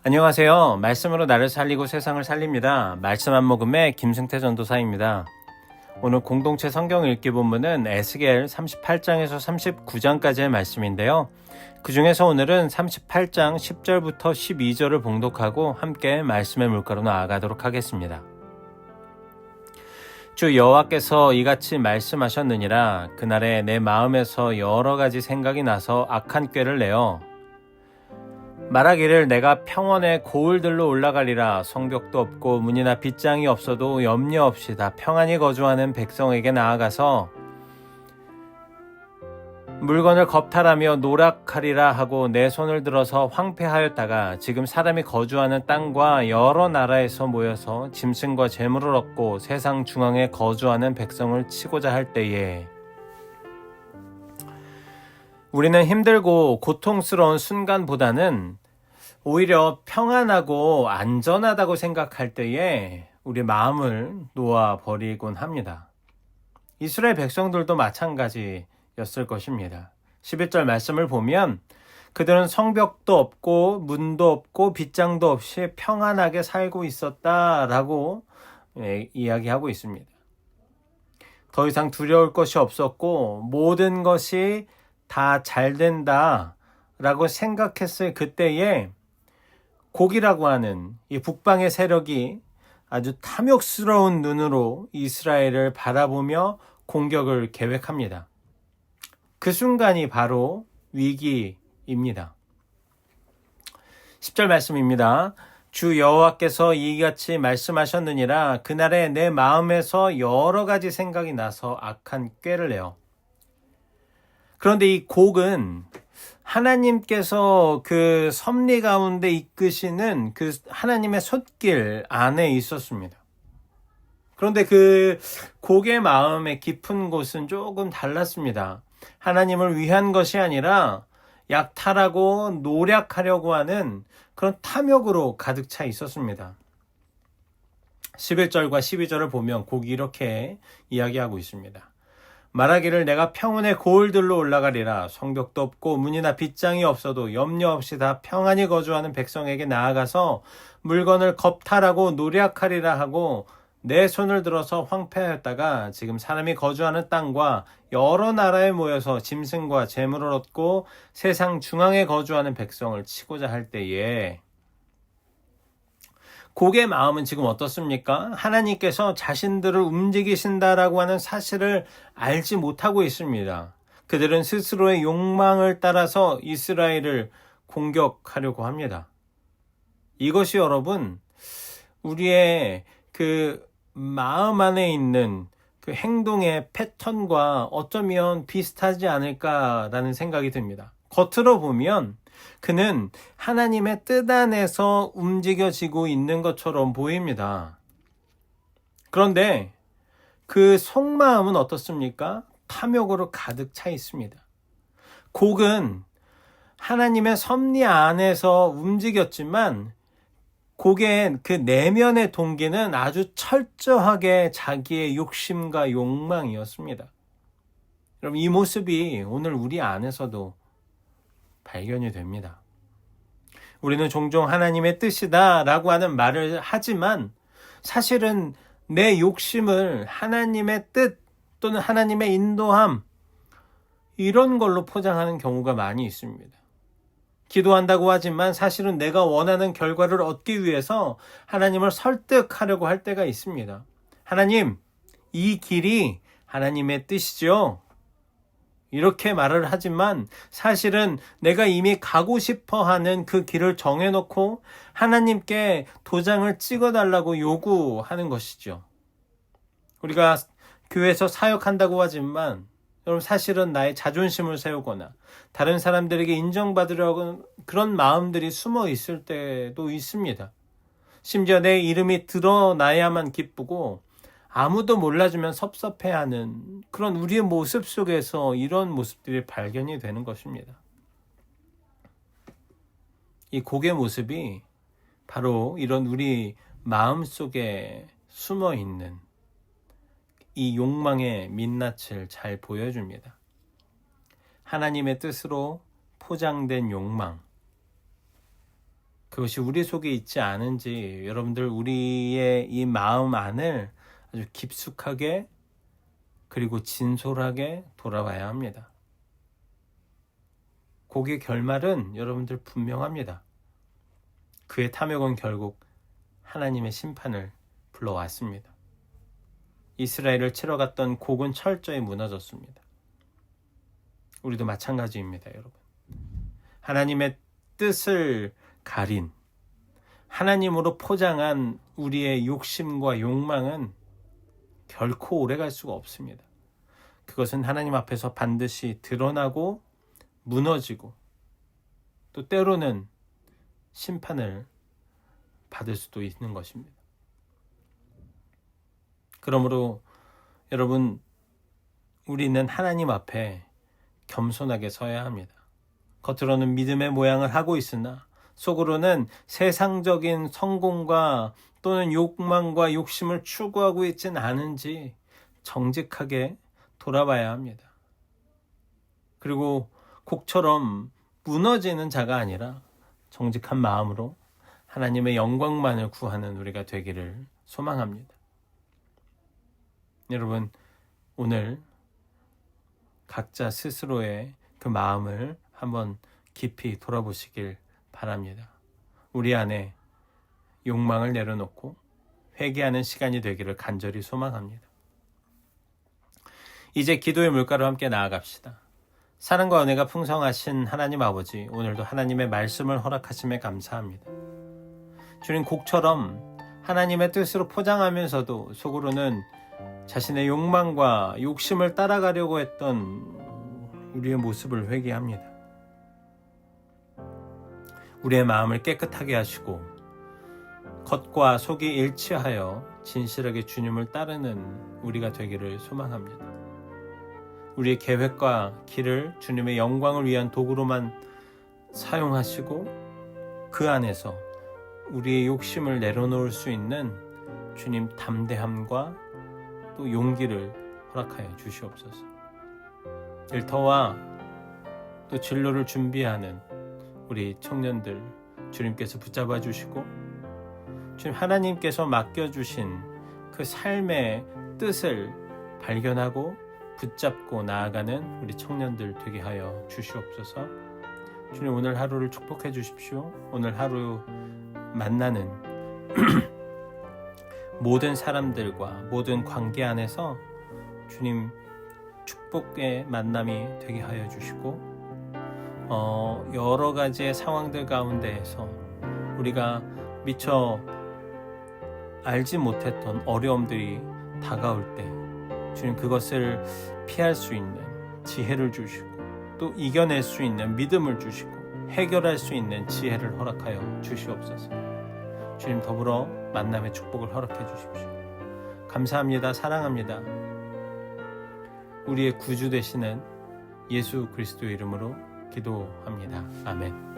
안녕하세요. 말씀으로 나를 살리고 세상을 살립니다. 말씀 한 모금의 김승태 전도사입니다. 오늘 공동체 성경 읽기 본문은 에스겔 38장에서 39장까지의 말씀인데요. 그 중에서 오늘은 38장 10절부터 12절을 봉독하고 함께 말씀의 물가로 나아가도록 하겠습니다. 주 여호와께서 이같이 말씀하셨느니라. 그날에 내 마음에서 여러 가지 생각이 나서 악한 꾀를 내어 말하기를 내가 평원의 고을들로 올라가리라. 성벽도 없고 문이나 빗장이 없어도 염려 없이 다 평안히 거주하는 백성에게 나아가서 물건을 겁탈하며 노력하리라 하고 내 손을 들어서 황폐하였다가 지금 사람이 거주하는 땅과 여러 나라에서 모여서 짐승과 재물을 얻고 세상 중앙에 거주하는 백성을 치고자 할 때에 우리는 힘들고 고통스러운 순간보다는 오히려 평안하고 안전하다고 생각할 때에 우리 마음을 놓아버리곤 합니다. 이스라엘 백성들도 마찬가지였을 것입니다. 11절 말씀을 보면 그들은 성벽도 없고 문도 없고 빗장도 없이 평안하게 살고 있었다라고 이야기하고 있습니다. 더 이상 두려울 것이 없었고 모든 것이 다 잘 된다라고 생각했을 그때에 곡이라고 하는 이 북방의 세력이 아주 탐욕스러운 눈으로 이스라엘을 바라보며 공격을 계획합니다. 그 순간이 바로 위기입니다. 10절 말씀입니다. 주 여호와께서 이같이 말씀하셨느니라. 그날에 내 마음에서 여러 가지 생각이 나서 악한 꾀를 내어. 그런데 이 곡은 하나님께서 그 섭리 가운데 이끄시는 그 하나님의 손길 안에 있었습니다. 그런데 그 곡의 마음의 깊은 곳은 조금 달랐습니다. 하나님을 위한 것이 아니라 약탈하고 노력하려고 하는 그런 탐욕으로 가득 차 있었습니다. 11절과 12절을 보면 곡이 이렇게 이야기하고 있습니다. 말하기를 내가 평온의 고을들로 올라가리라. 성벽도 없고 문이나 빗장이 없어도 염려 없이 다 평안히 거주하는 백성에게 나아가서 물건을 겁탈하고 노력하리라 하고 내 손을 들어서 황폐하였다가 지금 사람이 거주하는 땅과 여러 나라에 모여서 짐승과 재물을 얻고 세상 중앙에 거주하는 백성을 치고자 할 때에 곡의 마음은 지금 어떻습니까? 하나님께서 자신들을 움직이신다라고 하는 사실을 알지 못하고 있습니다. 그들은 스스로의 욕망을 따라서 이스라엘을 공격하려고 합니다. 이것이 여러분, 우리의 그 마음 안에 있는 그 행동의 패턴과 어쩌면 비슷하지 않을까라는 생각이 듭니다. 겉으로 보면 그는 하나님의 뜻 안에서 움직여지고 있는 것처럼 보입니다. 그런데 그 속마음은 어떻습니까? 탐욕으로 가득 차 있습니다. 곡은 하나님의 섭리 안에서 움직였지만 곡의 그 내면의 동기는 아주 철저하게 자기의 욕심과 욕망이었습니다. 여러분, 이 모습이 오늘 우리 안에서도 발견이 됩니다. 우리는 종종 하나님의 뜻이다 라고 하는 말을 하지만 사실은 내 욕심을 하나님의 뜻 또는 하나님의 인도함 이런 걸로 포장하는 경우가 많이 있습니다. 기도한다고 하지만 사실은 내가 원하는 결과를 얻기 위해서 하나님을 설득하려고 할 때가 있습니다. 하나님, 이 길이 하나님의 뜻이죠? 이렇게 말을 하지만 사실은 내가 이미 가고 싶어 하는 그 길을 정해놓고 하나님께 도장을 찍어달라고 요구하는 것이죠. 우리가 교회에서 사역한다고 하지만 여러분 사실은 나의 자존심을 세우거나 다른 사람들에게 인정받으려고 그런 마음들이 숨어 있을 때도 있습니다. 심지어 내 이름이 드러나야만 기쁘고 아무도 몰라주면 섭섭해하는 그런 우리의 모습 속에서 이런 모습들이 발견이 되는 것입니다. 이 곡의 모습이 바로 이런 우리 마음 속에 숨어 있는 이 욕망의 민낯을 잘 보여줍니다. 하나님의 뜻으로 포장된 욕망, 그것이 우리 속에 있지 않은지 여러분들 우리의 이 마음 안을 아주 깊숙하게 그리고 진솔하게 돌아봐야 합니다. 곡의 결말은 여러분들 분명합니다. 그의 탐욕은 결국 하나님의 심판을 불러왔습니다. 이스라엘을 치러 갔던 곡은 철저히 무너졌습니다. 우리도 마찬가지입니다, 여러분. 하나님의 뜻을 가린, 하나님으로 포장한 우리의 욕심과 욕망은 결코 오래갈 수가 없습니다. 그것은 하나님 앞에서 반드시 드러나고 무너지고 또 때로는 심판을 받을 수도 있는 것입니다. 그러므로 여러분, 우리는 하나님 앞에 겸손하게 서야 합니다. 겉으로는 믿음의 모양을 하고 있으나 속으로는 세상적인 성공과 또는 욕망과 욕심을 추구하고 있진 않은지 정직하게 돌아봐야 합니다. 그리고 곡처럼 무너지는 자가 아니라 정직한 마음으로 하나님의 영광만을 구하는 우리가 되기를 소망합니다. 여러분, 오늘 각자 스스로의 그 마음을 한번 깊이 돌아보시길 바랍니다. 우리 안에 욕망을 내려놓고 회개하는 시간이 되기를 간절히 소망합니다. 이제 기도의 물가로 함께 나아갑시다. 사랑과 은혜가 풍성하신 하나님 아버지, 오늘도 하나님의 말씀을 허락하심에 감사합니다. 주님, 곡처럼 하나님의 뜻으로 포장하면서도 속으로는 자신의 욕망과 욕심을 따라가려고 했던 우리의 모습을 회개합니다. 우리의 마음을 깨끗하게 하시고 겉과 속이 일치하여 진실하게 주님을 따르는 우리가 되기를 소망합니다. 우리의 계획과 길을 주님의 영광을 위한 도구로만 사용하시고 그 안에서 우리의 욕심을 내려놓을 수 있는 주님 담대함과 또 용기를 허락하여 주시옵소서. 일터와 또 진로를 준비하는 우리 청년들 주님께서 붙잡아 주시고 주님 하나님께서 맡겨주신 그 삶의 뜻을 발견하고 붙잡고 나아가는 우리 청년들 되게 하여 주시옵소서. 주님, 오늘 하루를 축복해 주십시오. 오늘 하루 만나는 모든 사람들과 모든 관계 안에서 주님 축복의 만남이 되게 하여 주시고 여러 가지의 상황들 가운데에서 우리가 미처 알지 못했던 어려움들이 다가올 때 주님 그것을 피할 수 있는 지혜를 주시고 또 이겨낼 수 있는 믿음을 주시고 해결할 수 있는 지혜를 허락하여 주시옵소서. 주님 더불어 만남의 축복을 허락해 주십시오. 감사합니다. 사랑합니다. 우리의 구주 되시는 예수 그리스도의 이름으로 기도합니다. 아멘.